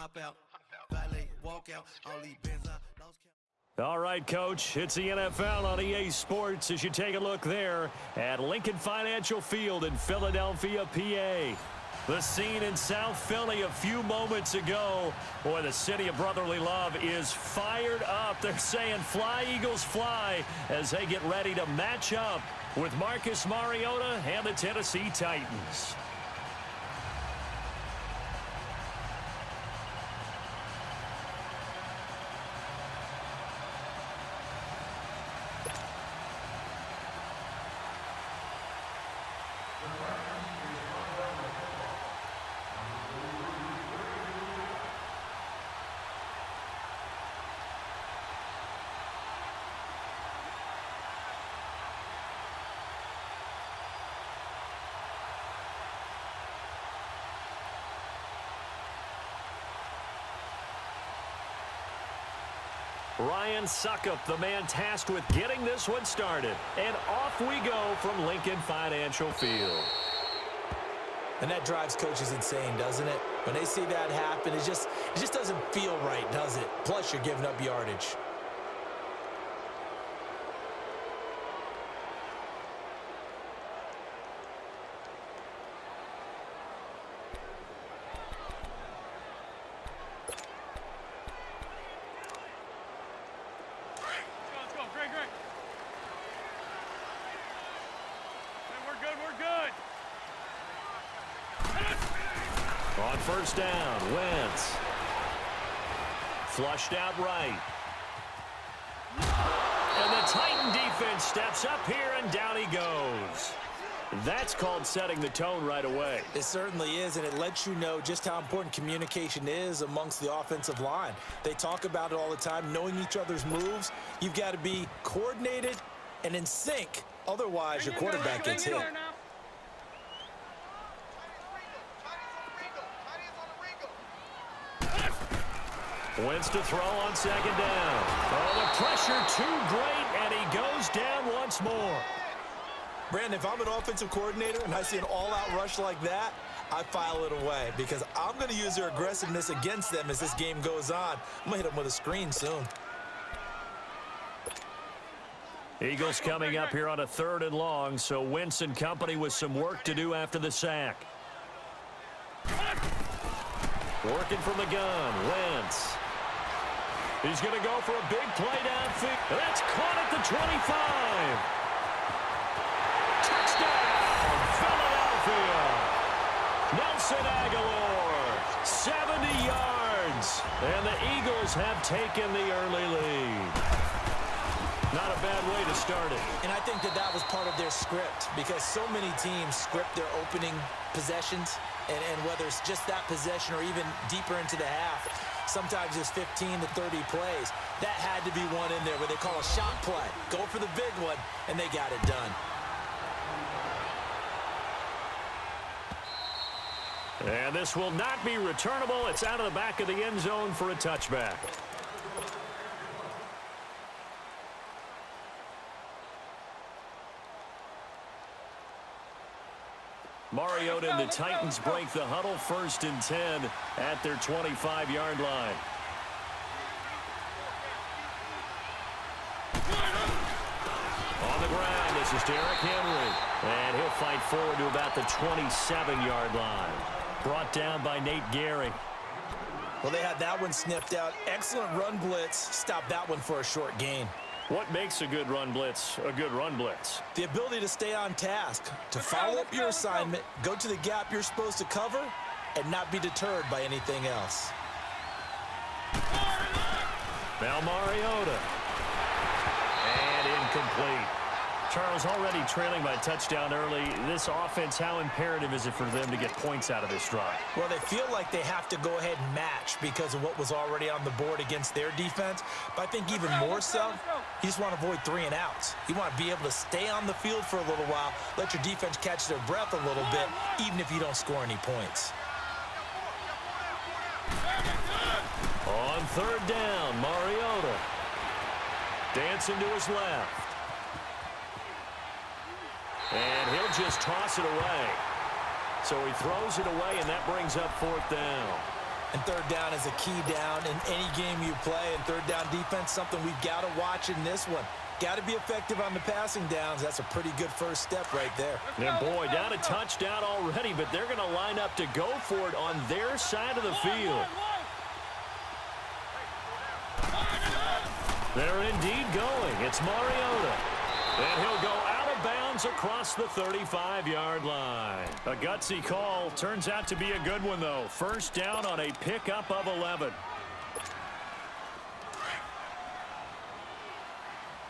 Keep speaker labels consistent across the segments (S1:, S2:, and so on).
S1: hop out, valet, walk out, only Benz I lost count.
S2: All right, Coach, it's the NFL on EA Sports as you take a look there at Lincoln Financial Field in Philadelphia, PA. The scene in South Philly a few moments ago. Boy, the city of brotherly love is fired up. They're saying fly, Eagles, fly as they get ready to match up with Marcus Mariota and the Tennessee Titans. Ryan Suckup, the man tasked with getting this one started. And off we go from Lincoln Financial Field.
S3: And that drives coaches insane, doesn't it? When they see that happen, it just doesn't feel right, does it? Plus, you're giving up yardage.
S2: On first down, Wentz. Flushed out right. And the Titan defense steps up here, and down he goes. That's called setting the tone right away.
S3: It certainly is, and it lets you know just how important communication is amongst the offensive line. They talk about it all the time, knowing each other's moves. You've got to be coordinated and in sync. Otherwise, your quarterback gets hit.
S2: Wentz to throw on second down. Oh, the pressure too great, and he goes down once more.
S3: Brandon, if I'm an offensive coordinator and I see an all-out rush like that, I file it away because I'm going to use their aggressiveness against them as this game goes on. I'm going to hit them with a screen soon.
S2: Eagles coming up here on a 3rd and long, so Wentz and company with some work to do after the sack. Working from the gun, Wentz. He's going to go for a big play downfield. That's caught at the 25. Touchdown, Philadelphia. Nelson Aguilar, 70 yards. And the Eagles have taken the early lead. Not a bad way to start it.
S3: And I think that was part of their script because so many teams script their opening possessions, and whether it's just that possession or even deeper into the half, sometimes it's 15 to 30 plays. That had to be one in there where they call a shot play. Go for the big one, and they got it done.
S2: And this will not be returnable. It's out of the back of the end zone for a touchback. Mariota and the Titans break the huddle, 1st and 10 at their 25-yard line. On the ground, this is Derrick Henry. And he'll fight forward to about the 27-yard line. Brought down by Nate Gehring.
S3: Well, they had that one sniffed out. Excellent run blitz. Stopped that one for a short gain.
S2: What makes a good run blitz a good run blitz?
S3: The ability to stay on task, to follow up your assignment, go to the gap you're supposed to cover, and not be deterred by anything else.
S2: Now Mariota. And incomplete. Charles, already trailing by a touchdown early. This offense, how imperative is it for them to get points out of this drive?
S3: Well, they feel like they have to go ahead and match because of what was already on the board against their defense. But I think even more so, you just want to avoid 3 and outs. You want to be able to stay on the field for a little while, let your defense catch their breath a little bit, even if you don't score any points.
S2: On 3rd down, Mariota. Dancing to his left. And he'll just toss it away. So he throws it away, and that brings up 4th down.
S3: And third down is a key down in any game you play. And third down defense, something we've got to watch in this one. Got to be effective on the passing downs. That's a pretty good first step right there.
S2: And boy, down a touchdown already, but they're going to line up to go for it on their side of the field. They're indeed going. It's Mariota. And he'll go out of bounds across the 35-yard line. A gutsy call. Turns out to be a good one, though. First down on a pickup of 11.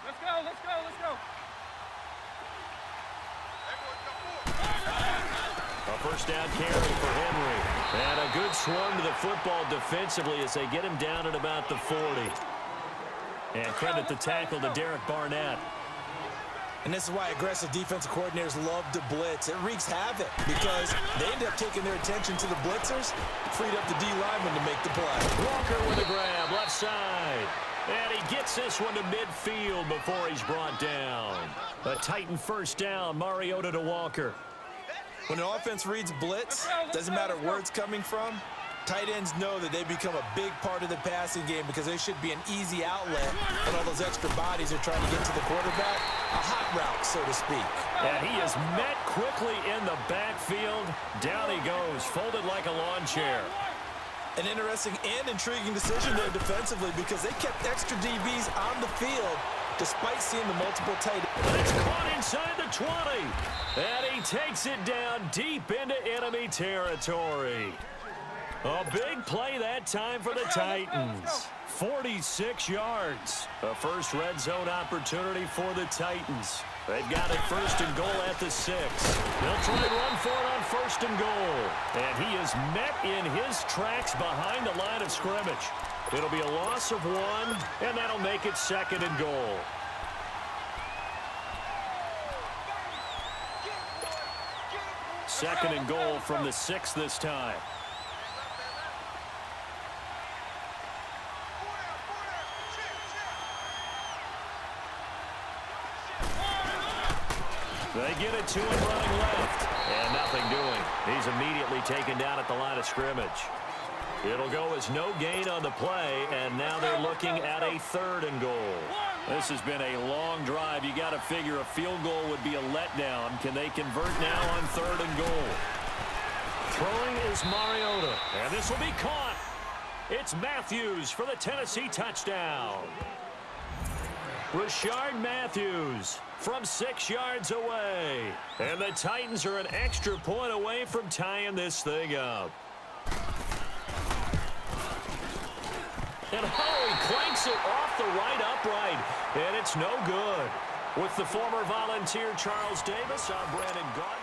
S4: Let's go.
S2: A first down carry for Henry. And a good swarm to the football defensively as they get him down at about the 40. And credit the tackle to Derek Barnett.
S3: And this is why aggressive defensive coordinators love to blitz. It wreaks havoc because they end up taking their attention to the blitzers, freed up the D lineman to make the play.
S2: Walker with a grab, left side. And he gets this one to midfield before he's brought down. A Titan first down, Mariota to Walker.
S3: When an offense reads blitz, doesn't matter where it's coming from, tight ends know that they become a big part of the passing game because they should be an easy outlet when all those extra bodies are trying to get to the quarterback. A hot route, so to speak.
S2: And he is met quickly in the backfield. Down he goes, folded like a lawn chair.
S3: An interesting and intriguing decision there defensively because they kept extra DBs on the field despite seeing the multiple tight ends.
S2: It's caught inside the 20. And he takes it down deep into enemy territory. A big play that time for the Titans. 46 yards. A first red zone opportunity for the Titans. They've got it first and goal at the 6. They'll try and run for it on first and goal. And he is met in his tracks behind the line of scrimmage. It'll be a loss of 1, and that'll make it second and goal. Second and goal from the 6 this time. They get it to him running left. And nothing doing. He's immediately taken down at the line of scrimmage. It'll go as no gain on the play, and now they're looking at a third and goal. This has been a long drive. You got to figure a field goal would be a letdown. Can they convert now on third and goal? Throwing is Mariota, and this will be caught. It's Matthews for the Tennessee touchdown. Rashard Matthews from 6 yards away. And the Titans are an extra point away from tying this thing up. And he clanks it off the right upright. And it's no good. With the former Volunteer Charles Davis, I'm Brandon Garden.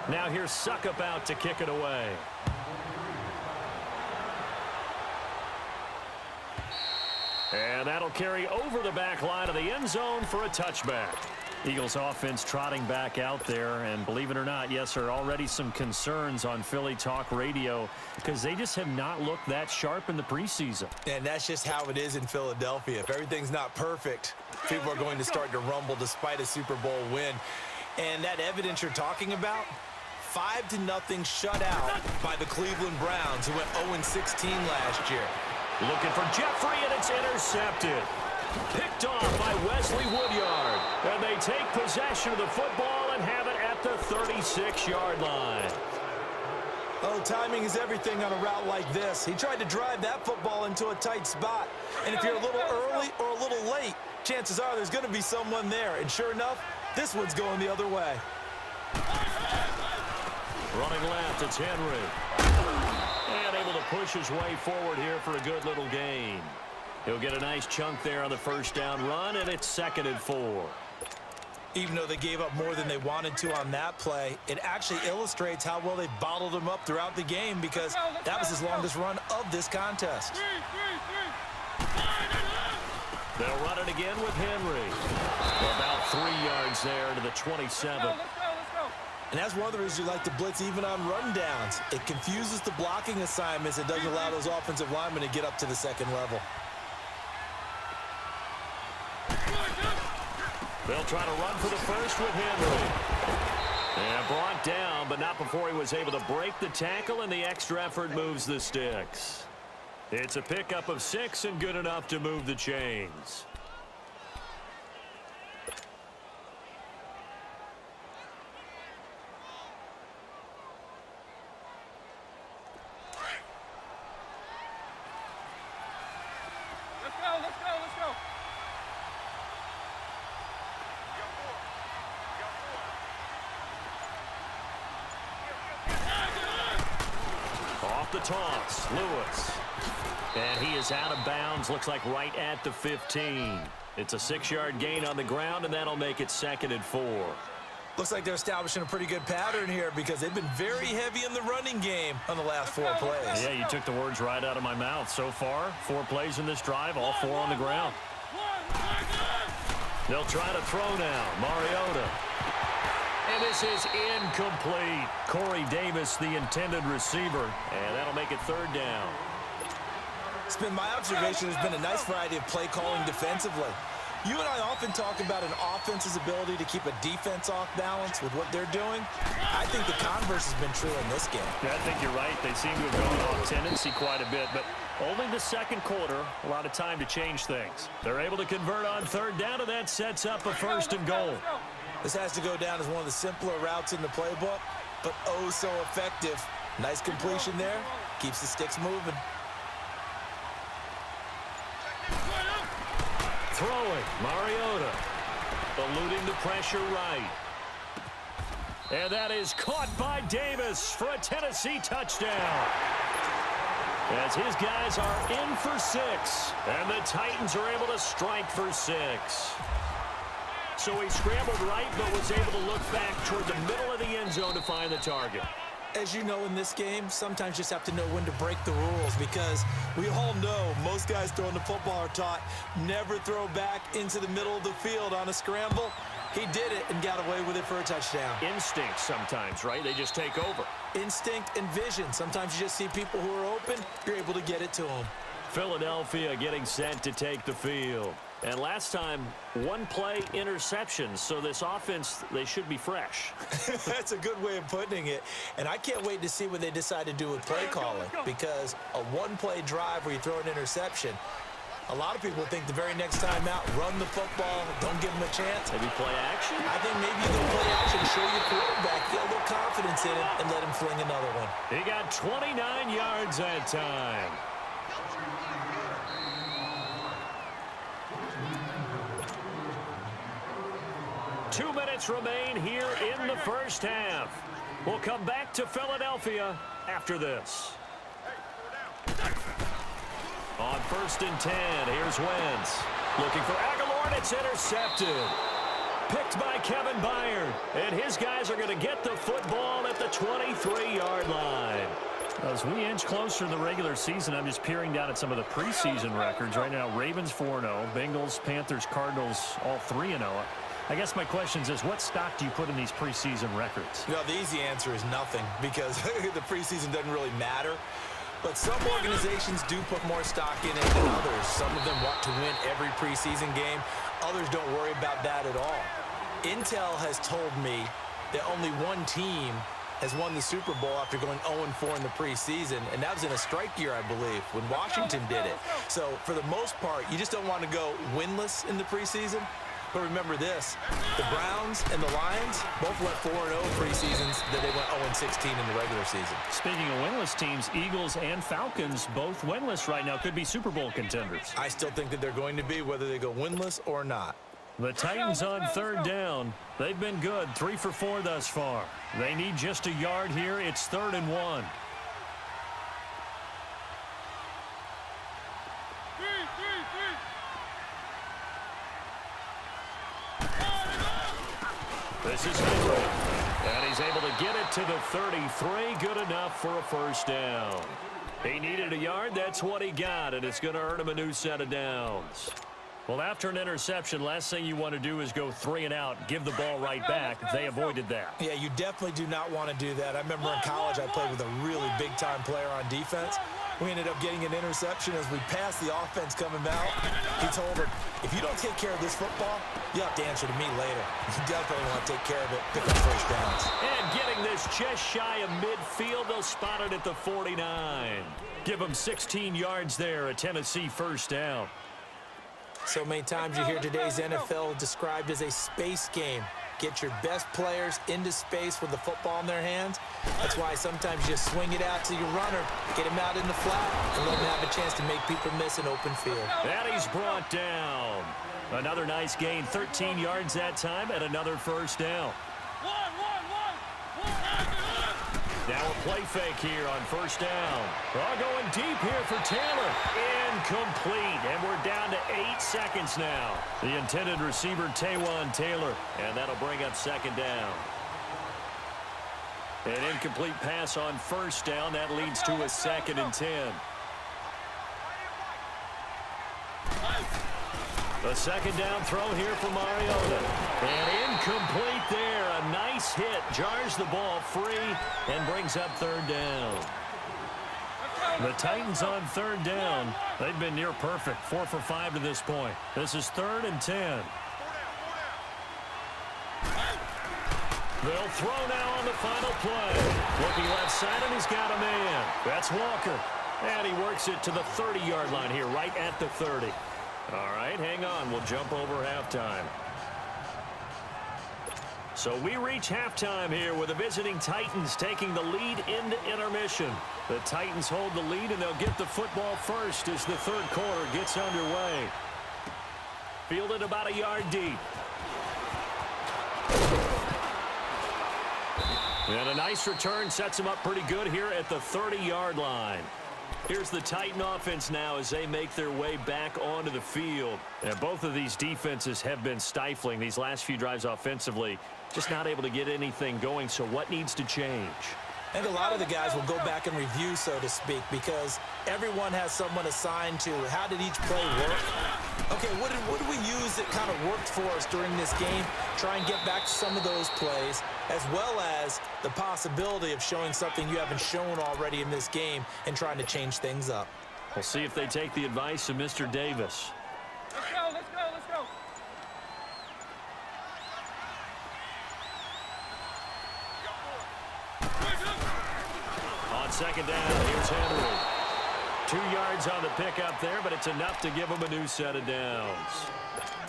S2: Now here's Suckup out to kick it away. And that'll carry over the back line of the end zone for a touchback. Eagles offense trotting back out there, and believe it or not, yes, there are already some concerns on Philly Talk Radio because they just have not looked that sharp in the preseason.
S3: And that's just how it is in Philadelphia. If everything's not perfect, people are going to start to rumble despite a Super Bowl win. And that evidence you're talking about, 5-0 shutout by the Cleveland Browns, who went 0-16 last year.
S2: Looking for Jeffrey, and it's intercepted. Picked off by Wesley Woodyard. And they take possession of the football and have it at the 36-yard line.
S3: Oh, timing is everything on a route like this. He tried to drive that football into a tight spot. And if you're a little early or a little late, chances are there's going to be someone there. And sure enough, this one's going the other way.
S2: Running left, it's Henry. And able to push his way forward here for a good little gain. He'll get a nice chunk there on the first down run, and it's 2nd and 4.
S3: Even though they gave up more than they wanted to on that play, it actually illustrates how well they bottled him up throughout the game because that was his longest run of this contest.
S2: They'll run it again with Henry. About 3 yards there to the 27.
S3: And that's one of the reasons you like to blitz even on run downs. It confuses the blocking assignments. It doesn't allow those offensive linemen to get up to the second level.
S2: They'll try to run for the first with Henry. And brought down, but not before before he was able to break the tackle, and the extra effort moves the sticks. It's a pickup of 6 and good enough to move the chains.
S4: Let's go, let's go, let's go.
S2: Off the toss, Lewis. And he is out of bounds, looks like right at the 15. It's a 6-yard gain on the ground, and that'll make it 2nd and 4.
S3: Looks like they're establishing a pretty good pattern here because they've been very heavy in the running game on the last 4 plays.
S2: Yeah, you took the words right out of my mouth. So far, 4 plays in this drive, all 4 on the ground. They'll try to throw now. Mariota. And this is incomplete. Corey Davis, the intended receiver. And that'll make it 3rd down.
S3: It's been my observation there's been a nice variety of play calling defensively. You and I often talk about an offense's ability to keep a defense off balance with what they're doing. I think the converse has been true in this game.
S2: Yeah, I think you're right. They seem to have gone off tendency quite a bit, but only the 2nd quarter, a lot of time to change things. They're able to convert on 3rd down, and that sets up a 1st and goal.
S3: This has to go down as one of the simpler routes in the playbook, but oh so effective. Nice completion there. Keeps the sticks moving.
S2: Throwing, Mariota, eluding the pressure right. And that is caught by Davis for a Tennessee touchdown. As his guys are in for 6, and the Titans are able to strike for 6. So he scrambled right, but was able to look back toward the middle of the end zone to find the target.
S3: As you know, in this game, sometimes you just have to know when to break the rules because we all know most guys throwing the football are taught never throw back into the middle of the field on a scramble. He did it and got away with it for a touchdown.
S2: Instinct sometimes, right? They just take over.
S3: Instinct and vision. Sometimes you just see people who are open, you're able to get it to them.
S2: Philadelphia getting set to take the field. And last time, 1-play interceptions, so this offense, they should be fresh.
S3: That's a good way of putting it. And I can't wait to see what they decide to do with play calling because a 1-play drive where you throw an interception, a lot of people think the very next time out, run the football, don't give them a chance.
S2: Maybe play action?
S3: I think maybe you can play action, show your quarterback, get a little confidence in him, and let him fling another one.
S2: He got 29 yards that time. Two minutes remain here in the first half. We'll come back to Philadelphia after this. On 1st and 10, here's Wentz. Looking for Aguilar, and it's intercepted. Picked by Kevin Byard. And his guys are going to get the football at the 23-yard line.
S5: As we inch closer to the regular season, I'm just peering down at some of the preseason records. Right now, Ravens 4-0, Bengals, Panthers, Cardinals, all 3-0. I guess my question is, what stock do you put in these preseason records?
S3: No, the easy answer is nothing because the preseason doesn't really matter. But some organizations do put more stock in it than others. Some of them want to win every preseason game. Others don't worry about that at all. Intel has told me that only one team has won the Super Bowl after going 0-4 in the preseason, and that was in a strike year, I believe, when Washington did it. So for the most part, you just don't want to go winless in the preseason. But remember this, the Browns and the Lions both went 4-0 preseasons, then they went 0-16 in the regular season.
S5: Speaking of winless teams, Eagles and Falcons both winless right now, could be Super Bowl contenders.
S3: I still think that they're going to be, whether they go winless or not.
S2: The Titans on 3rd down. They've been good, 3 for 4 thus far. They need just a yard here. It's 3rd and 1. This is Henry, and he's able to get it to the 33. Good enough for a 1st down. He needed a yard. That's what he got, and it's going to earn him a new set of downs. Well, after an interception, last thing you want to do is go 3 and out, give the ball right back. They avoided that.
S3: Yeah, you definitely do not want to do that. I remember in college I played with a really big-time player on defense. We ended up getting an interception as we passed the offense coming out. He told him, if you don't take care of this football, you have to answer to me later. You definitely want to take care of it, pick up first downs.
S2: And getting this just shy of midfield, they'll spot it at the 49. Give them 16 yards there, a Tennessee first down.
S3: So many times you hear today's NFL described as a space game. Get your best players into space with the football in their hands. That's why sometimes you just swing it out to your runner, get him out in the flat, and let him have a chance to make people miss an open field.
S2: And he's brought down. Another nice gain, 13 yards that time, and another first down. Now a play fake here on first down. Going deep here for Taylor. Incomplete, and we're down to 8 seconds now. The intended receiver, Taywan Taylor, and that'll bring up second down. An incomplete pass on first down. That leads to a 2nd and 10. The second down throw here for Mariota. And incomplete there. A nice hit. Jars the ball free and brings up third down. The Titans on third down. They've been near perfect. 4 for 5 to this point. This is 3rd and 10. They'll throw now on the final play. Looking left side, and he's got a man. That's Walker. And he works it to the 30-yard line here, right at the 30. All right, hang on. We'll jump over halftime. So we reach halftime here with the visiting Titans taking the lead into intermission. The Titans hold the lead, and they'll get the football first as the third quarter gets underway. Fielded about a yard deep. And a nice return sets them up pretty good here at the 30-yard line. Here's the Titan offense now as they make their way back onto the field. And both of these defenses have been stifling these last few drives offensively. Just not able to get anything going, so what needs to change?
S3: I think a lot of the guys will go back and review, so to speak, because everyone has someone assigned to how did each play work. Okay, what did we use that kind of worked for us during this game? Try and get back to some of those plays, as well as the possibility of showing something you haven't shown already in this game and trying to change things up.
S2: We'll see if they take the advice of Mr. Davis.
S4: Let's go, let's go, let's go.
S2: On second down, here's Henry. 2 yards on the pickup there, but it's enough to give him a new set of downs.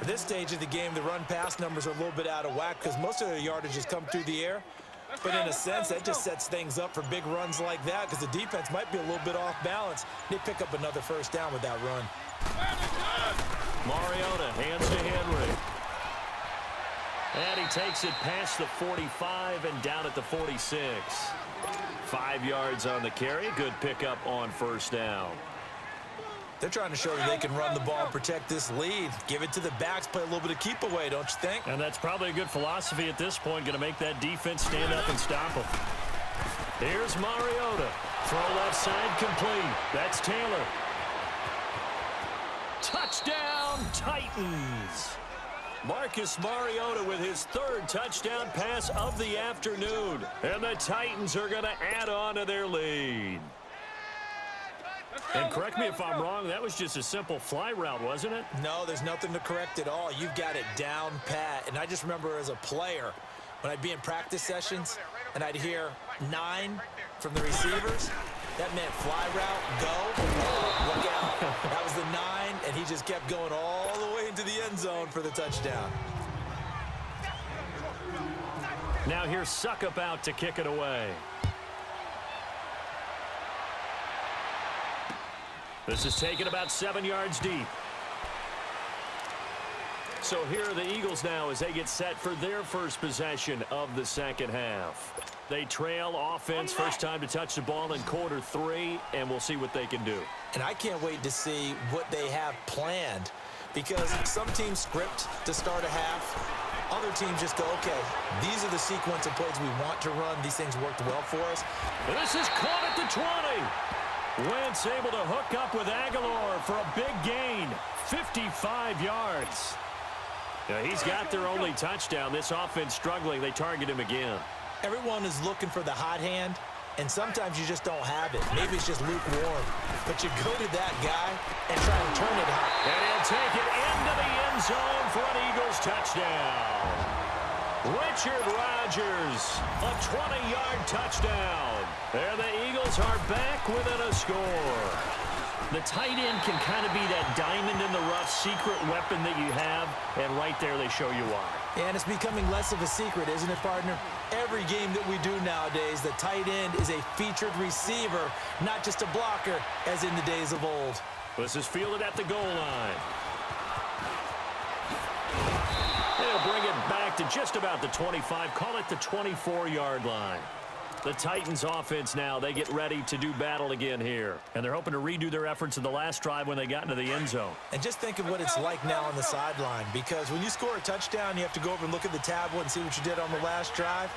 S3: At this stage of the game, the run-pass numbers are a little bit out of whack because most of their yardage has come through the air. But in a sense, that just sets things up for big runs like that because the defense might be a little bit off balance. They pick up another first down with that run.
S2: Mariota hands to Henry. And he takes it past the 45 and down at the 46. 5 yards on the carry. Good pickup on first down.
S3: They're trying to show that they can run the ball and protect this lead. Give it to the backs, play a little bit of keep away, don't you think?
S2: And that's probably a good philosophy at this point. Going to make that defense stand up and stop them. Here's Mariota. Throw left side complete. That's Taylor. Touchdown, Titans. Marcus Mariota with his 3rd touchdown pass of the afternoon. And the Titans are going to add on to their lead. And correct me if I'm wrong, that was just a simple fly route, wasn't it?
S3: No, there's nothing to correct at all. You've got it down pat. And I just remember as a player, when I'd be in practice sessions and I'd hear 9 from the receivers, that meant fly route, go, look out. That was the 9, and he just kept going all the way into the end zone for the touchdown.
S2: Now here's Suckup out to kick it away. This is taken about 7 yards deep. So here are the Eagles now as they get set for their first possession of the second half. They trail offense, first time to touch the ball in quarter 3, and we'll see what they can do.
S3: And I can't wait to see what they have planned, because some teams script to start a half. Other teams just go, okay, these are the sequence of plays we want to run. These things worked well for us.
S2: This is caught at the 20. Wentz able to hook up with Aguilar for a big gain, 55 yards. Now, he's got their only touchdown. This offense struggling. They target him again.
S3: Everyone is looking for the hot hand. and sometimes you just don't have it. Maybe it's just lukewarm. But you go to that guy and try and turn it hot.
S2: And he'll take it into the end zone for an Eagles touchdown. Richard Rodgers, a 20-yard touchdown. There the Eagles are back within a score.
S5: The tight end can kind of be that diamond in the rough secret weapon that you have, and right there they show you why.
S3: And it's becoming less of a secret, isn't it, partner? Every game that we do nowadays, the tight end is a featured receiver, not just a blocker, as in the days of old.
S2: This is fielded at the goal line. They'll bring it back to just about the 25, call it the 24-yard line. The Titans offense now, they get ready to do battle again here.
S5: And they're hoping to redo their efforts in the last drive when they got into the end zone.
S3: And just think of what it's like now on the sideline, because when you score a touchdown, you have to go over and look at the tablet and see what you did on the last drive.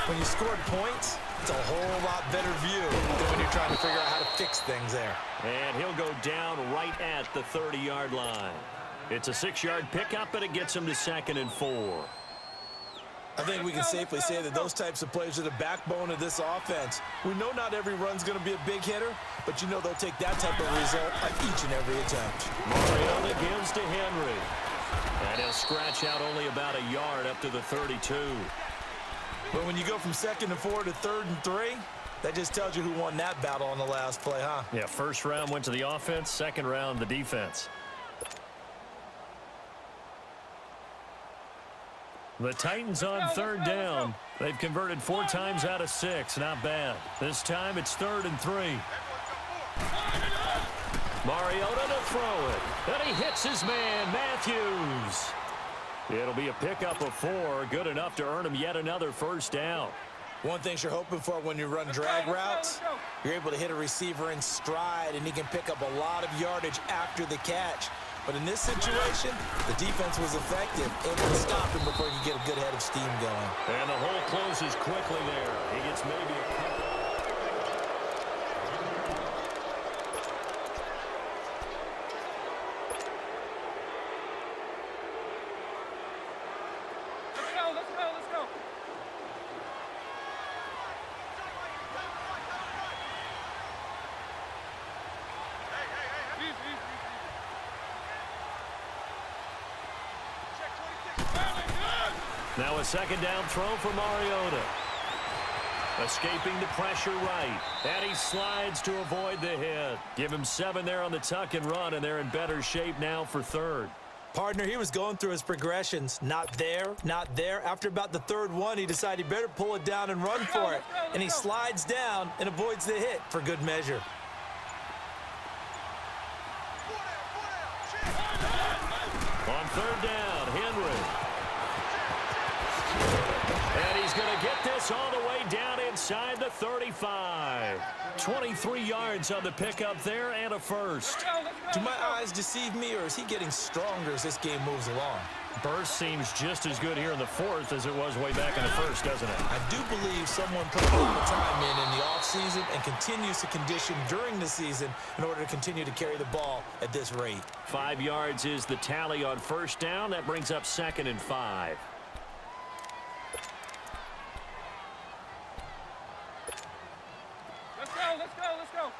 S3: When you scored points, it's a whole lot better view than when you're trying to figure out how to fix things there.
S2: And he'll go down right at the 30-yard line. It's a 6-yard pickup, but it gets him to 2nd and 4.
S3: I think we can safely say that those types of plays are the backbone of this offense. We know not every run's going to be a big hitter, but you know they'll take that type of result on each and every attempt.
S2: Mariota gives to Henry. And he'll scratch out only about a yard up to the 32.
S3: But when you go from 2nd and 4 to 3rd and 3, that just tells you who won that battle on the last play, huh?
S5: Yeah, first round went to the offense, second round the defense. The Titans on 3rd down. They've converted 4 times out of 6. Not bad. This time it's 3rd and 3.
S2: Mariota to throw it. And he hits his man, Matthews. It'll be a pickup of 4. Good enough to earn him yet another first down.
S3: One thing you're hoping for when you run drag routes, you're able to hit a receiver in stride, and he can pick up a lot of yardage after the catch. But in this situation, the defense was effective, able to stop him before you get a good head of steam going.
S2: And the hole closes quickly there. He gets maybe a couple.
S4: Let's go.
S2: Now a 2nd down throw for Mariota. Escaping the pressure right. And he slides to avoid the hit. Give him 7 there on the tuck and run, and they're in better shape now for 3rd.
S3: Partner, he was going through his progressions. Not there, not there. After about the 3rd one, he decided he better pull it down and run for it. And he slides down and avoids the hit for good measure.
S2: On 3rd down, Henry. And he's going to get this all the way down inside the 35. 23 yards on the pickup there and a first.
S3: Do my eyes deceive me, or is he getting stronger as this game moves along?
S5: Burst seems just as good here in the 4th as it was way back in the 1st, doesn't it?
S3: I do believe someone put a lot of time in the offseason and continues to condition during the season in order to continue to carry the ball at this rate.
S2: 5 yards is the tally on 1st down. That brings up 2nd and 5.
S4: Let's go.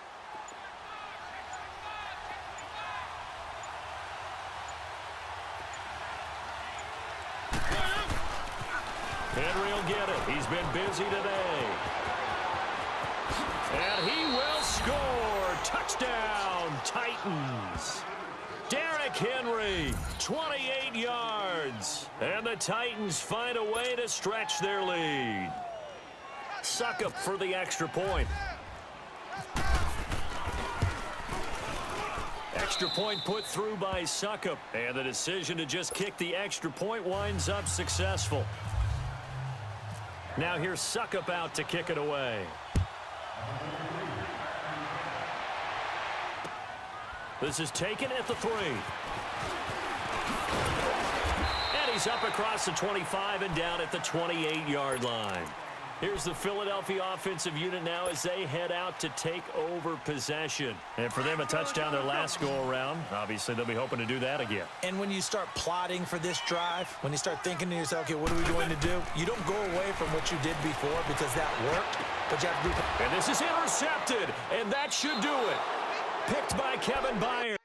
S2: Henry will get it. He's been busy today. And he will score. Touchdown, Titans. Derrick Henry, 28 yards. And the Titans find a way to stretch their lead. Suckup for the extra point. Extra point put through by Suckup. And the decision to just kick the extra point winds up successful. Now here's Suckup out to kick it away. This is taken at the 3. And he's up across the 25 and down at the 28-yard line. Here's the Philadelphia offensive unit now as they head out to take over possession.
S5: And for them, a touchdown their last go-around. Obviously, they'll be hoping to do that again.
S3: And when you start plotting for this drive, when you start thinking to yourself, okay, what are we going to do? You don't go away from what you did before because that worked. but you have to be...
S2: And this is intercepted, and that should do it. Picked by Kevin Byard.